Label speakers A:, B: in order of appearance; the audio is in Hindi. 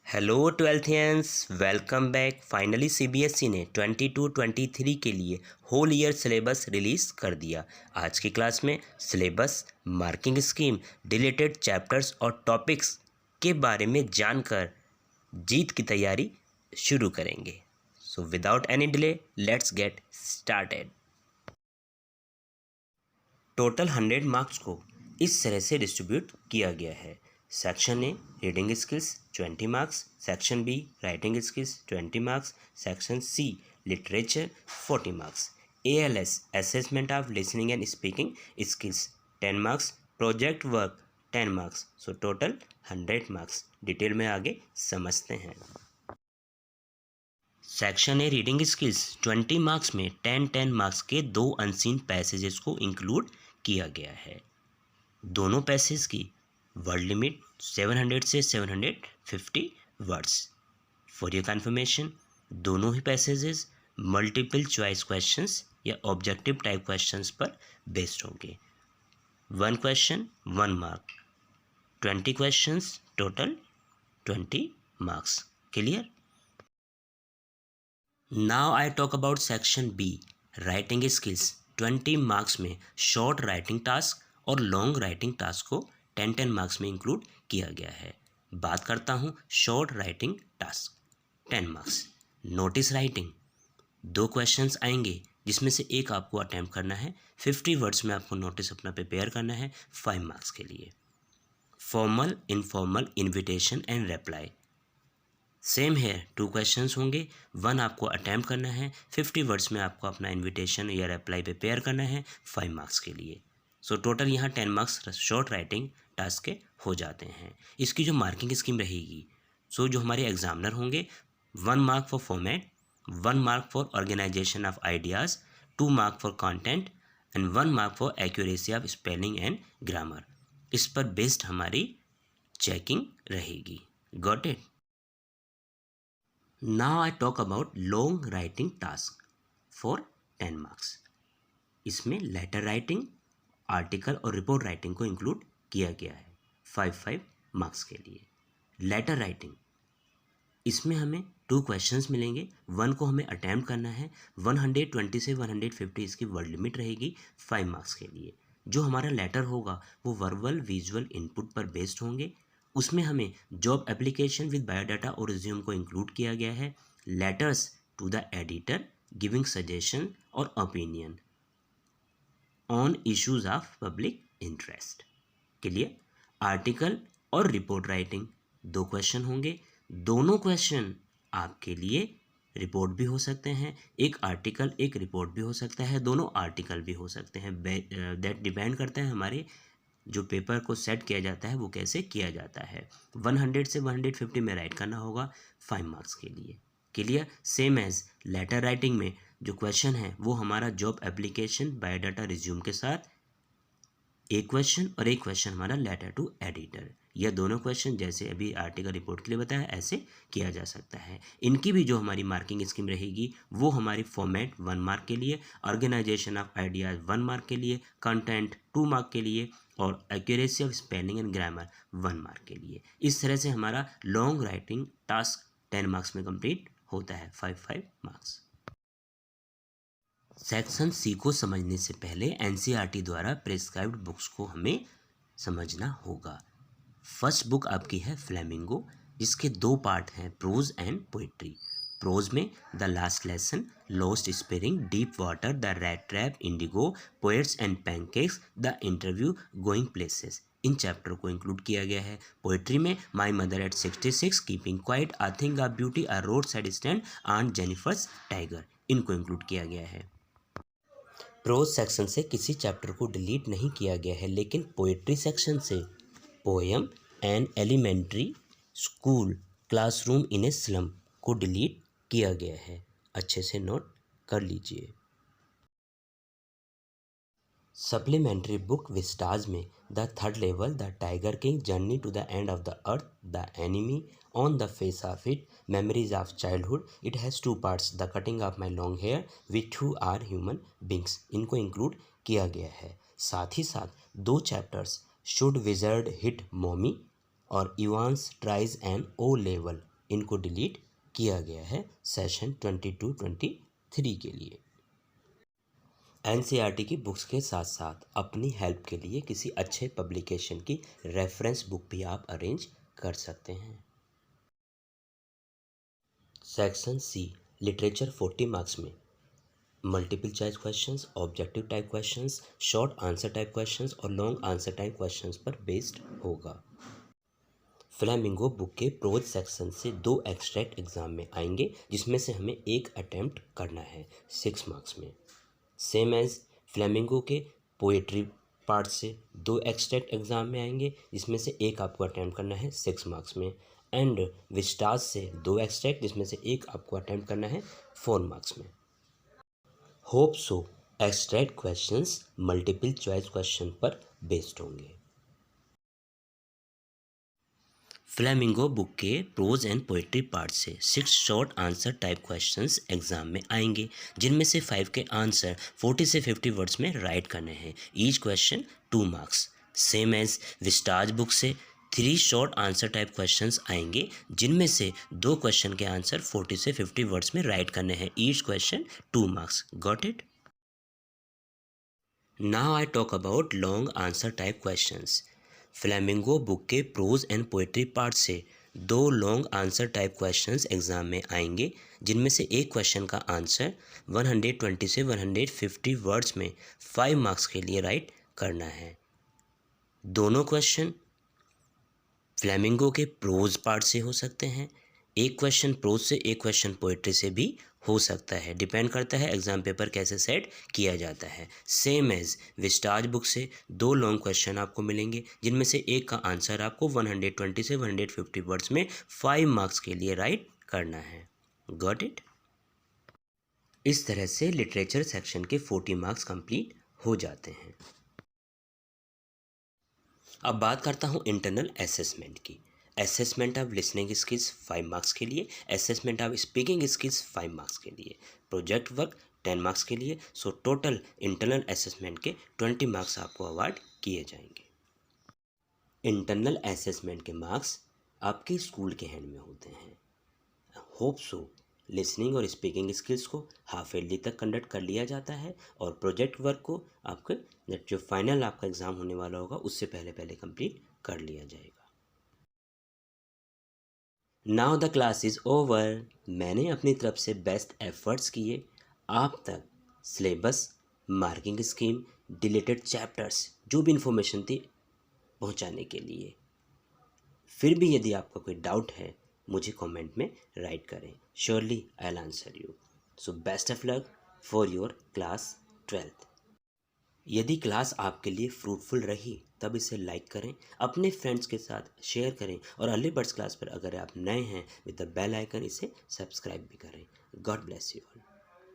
A: Hello twelfthians, welcome back. Finally CBSE ने 22-23 के लिए होल ईयर सिलेबस रिलीज़ कर दिया। आज की क्लास में syllabus, marking scheme, related chapters और टॉपिक्स के बारे में जानकर जीत की तैयारी शुरू करेंगे। So without any delay let's get started. Total 100 marks को इस तरह से डिस्ट्रीब्यूट किया गया है। Section A reading skills 20 marks, section B writing skills 20 marks, section C literature 40 marks, ALS assessment of listening and speaking skills 10 marks, project work 10 marks. So total 100 marks. Detail में आगे समझते हैं। Section A reading skills 20 marks में 10 मार्क्स के दो अनसीन पैसेजेस को इंक्लूड किया गया है। दोनों पैसेज की वर्ड लिमिट 700 से 750 वर्ड्स। फॉर योर कन्फर्मेशन, दोनों ही पैसेजेस मल्टीपल चॉइस क्वेश्चंस या ऑब्जेक्टिव टाइप क्वेश्चंस पर बेस्ड होंगे। 1 question 1 mark, 20 questions total 20 marks. Clear? Now I talk about section B writing skills. 20 marks में शॉर्ट राइटिंग टास्क और लॉन्ग राइटिंग टास्क को 10 मार्क्स में इंक्लूड किया गया है। बात करता हूँ short writing task 10 marks. Notice writing 2 questions आएंगे जिसमें से एक आपको अटैम्प्ट करना है। 50 वर्ड्स में आपको नोटिस अपना प्रिपेयर करना है 5 मार्क्स के लिए। Formal informal invitation and reply same है, 2 क्वेश्चंस होंगे। 1 आपको अटैम्प्ट करना है, 50 वर्ड्स में आपको अपना इन्विटेशन या रिप्लाई प्रिपेयर करना है 5 मार्क्स के लिए। सो टोटल यहाँ 10 मार्क्स शॉर्ट राइटिंग टास्क के हो जाते हैं। इसकी जो मार्किंग स्कीम रहेगी, सो जो हमारे एग्जामिनर होंगे 1 mark for format, 1 mark for organisation of ideas, 2 mark for content and 1 mark for accuracy of spelling and grammar. इस पर बेस्ड हमारी चेकिंग रहेगी। Got it? Now I talk about long writing task for 10 marks. इसमें लेटर राइटिंग, आर्टिकल और रिपोर्ट राइटिंग को इंक्लूड किया गया है 5 मार्क्स के लिए। लेटर राइटिंग, इसमें हमें 2 क्वेश्चंस मिलेंगे। 1 को हमें अटैम्प्ट करना है। 120 से 150 इसकी वर्ड लिमिट रहेगी 5 मार्क्स के लिए। जो हमारा लेटर होगा वो वर्बल विजुअल इनपुट पर बेस्ड होंगे। उसमें हमें जॉब एप्लीकेशन विद बायोडाटा और रिज्यूम को इंक्लूड किया गया है। Letters to the editor giving suggestion और opinion on issues of public interest के लिए। आर्टिकल और रिपोर्ट राइटिंग 2 क्वेश्चन होंगे। दोनों क्वेश्चन आपके लिए रिपोर्ट भी हो सकते हैं। एक आर्टिकल एक रिपोर्ट भी हो सकता है, दोनों आर्टिकल भी हो सकते हैं। दैट डिपेंड करता है हमारे जो पेपर को सेट किया जाता है वो कैसे किया जाता है। 100 से 150 में राइट करना होगा 5 मार्क्स के लिए। Clear? Same as letter writing में जो क्वेश्चन है वो हमारा जॉब एप्लीकेशन बायोडाटा रिज्यूम के साथ एक क्वेश्चन और एक क्वेश्चन हमारा लेटर टू एडिटर। यह दोनों क्वेश्चन जैसे अभी आर्टिकल रिपोर्ट के लिए बताया ऐसे किया जा सकता है। इनकी भी जो हमारी मार्किंग स्कीम रहेगी वो हमारी फॉर्मेट 1 मार्क के लिए, ऑर्गेनाइजेशन ऑफ आइडियाज 1 मार्क के लिए, कंटेंट 2 मार्क के लिए और accuracy of spelling and grammar 1 mark के लिए। इस तरह से हमारा लॉन्ग राइटिंग टास्क 10 मार्क्स में कंप्लीट होता है 5 मार्क्स। सेक्शन सी को समझने से पहले एनसीईआरटी द्वारा प्रिस्क्राइब्ड बुक्स को हमें समझना होगा। फर्स्ट बुक आपकी है फ्लेमिंगो, जिसके 2 पार्ट हैं, प्रोज एंड पोइट्री। प्रोज में the last lesson, lost spring, deep water, the rat trap, indigo, poets and pancakes, the interview, going places. इन चैप्टर को इंक्लूड किया गया है। पोइट्री में my mother at 66, keeping quiet, a thing of beauty, a road side stand, aunt Jennifer's tiger, इनको इंक्लूड किया गया है। प्रोज सेक्शन से किसी चैप्टर को डिलीट नहीं किया गया है, लेकिन पोएट्री सेक्शन से poem an elementary school classroom in a slum को डिलीट किया गया है। अच्छे से नोट कर लीजिए। सप्लीमेंट्री बुक विस्टाज में the third level, the tiger king, journey to the end of the earth, the enemy, on the face of it, memories of childhood, it has 2 parts, the cutting of my long hair, which who are human beings, इनको इंक्लूड किया गया है। साथ ही साथ 2 chapters, should wizard hit mommy और Evans tries an O level, इनको डिलीट किया गया है सेशन 22-23 के लिए। एनसीईआरटी की बुक्स के साथ साथ अपनी हेल्प के लिए किसी अच्छे पब्लिकेशन की रेफरेंस बुक भी आप अरेंज कर सकते हैं। सेक्शन सी लिटरेचर 40 मार्क्स में multiple choice questions, objective type questions, short answer type questions और लॉन्ग आंसर टाइप क्वेश्चंस पर बेस्ड होगा। फ्लेमिंगो बुक के प्रोज सेक्शन से 2 एक्सट्रैक्ट एग्जाम में आएंगे, जिसमें से हमें एक अटेम्प्ट करना है 6 मार्क्स में। सेम एज फ्लेमिंगो के पोएट्री पार्ट से 2 एक्सट्रैक्ट एग्जाम में आएंगे, जिसमें से एक आपको अटेम्प्ट करना है 6 मार्क्स में। एंड विस्टाज से 2 एक्सट्रैक्ट, जिसमें से एक आपको अटेम्प्ट करना है 4 मार्क्स में। Hope so extract questions multiple choice question पर बेस्ड होंगे। फ्लेमिंगो बुक के प्रोज एंड पोएट्री पार्ट से 6 short answer type questions exam में आएंगे, जिनमें से 5 के आंसर 40 से 50 वर्ड्स में राइट करने हैं। Each question 2 marks. Same as Vistas book से 3 शॉर्ट आंसर टाइप क्वेश्चंस आएंगे, जिनमें से 2 क्वेश्चन के आंसर 40 से 50 वर्ड्स में राइट करने हैं। Each question 2 marks. Got it? Now I talk about long answer type questions. Flamingo book के प्रोज एंड पोएट्री पार्ट से 2 long answer type questions exam में आएंगे, जिनमें से एक क्वेश्चन का आंसर 120 से 150 वर्ड्स में 5 मार्क्स के लिए राइट करना है। दोनों क्वेश्चन फ्लेमिंगो के प्रोज पार्ट से हो सकते हैं। एक क्वेश्चन प्रोज से, एक क्वेश्चन पोएट्री से भी हो सकता है। डिपेंड करता है एग्जाम पेपर कैसे सेट किया जाता है। सेम एज विस्टाज बुक से 2 लॉन्ग क्वेश्चन आपको मिलेंगे, जिनमें से एक का आंसर आपको 120 से 150 वर्ड्स में 5 मार्क्स के लिए राइट करना है। Got it? इस तरह से लिटरेचर सेक्शन के 40 मार्क्स कंप्लीट हो जाते हैं। अब बात करता हूँ इंटरनल असेसमेंट की। Assessment of listening skills 5 marks के लिए, assessment of speaking skills 5 marks के लिए, प्रोजेक्ट वर्क 10 मार्क्स के लिए। सो टोटल इंटरनल असेसमेंट के 20 मार्क्स आपको अवार्ड किए जाएंगे। इंटरनल असेसमेंट के मार्क्स आपके स्कूल के हैंड में होते हैं। होप सो लिसनिंग और स्पीकिंग स्किल्स को हाफ ईयरली तक कंडक्ट कर लिया जाता है, और प्रोजेक्ट वर्क को आपके जो फाइनल आपका एग्ज़ाम होने वाला होगा उससे पहले पहले कंप्लीट कर लिया जाएगा। Now the class is over. मैंने अपनी तरफ से बेस्ट एफर्ट्स किए आप तक syllabus, marking scheme, deleted chapters, जो भी इंफॉर्मेशन थी पहुंचाने के लिए। फिर भी यदि आपका कोई डाउट है मुझे कमेंट में राइट करें। Surely I will answer you. So best of luck for your class 12th। यदि क्लास आपके लिए फ्रूटफुल रही तब इसे लाइक करें, अपने फ्रेंड्स के साथ शेयर करें, और अर्ली बर्ड्स क्लास पर अगर आप नए हैं विद द बेल आइकन इसे सब्सक्राइब भी करें। God bless you all.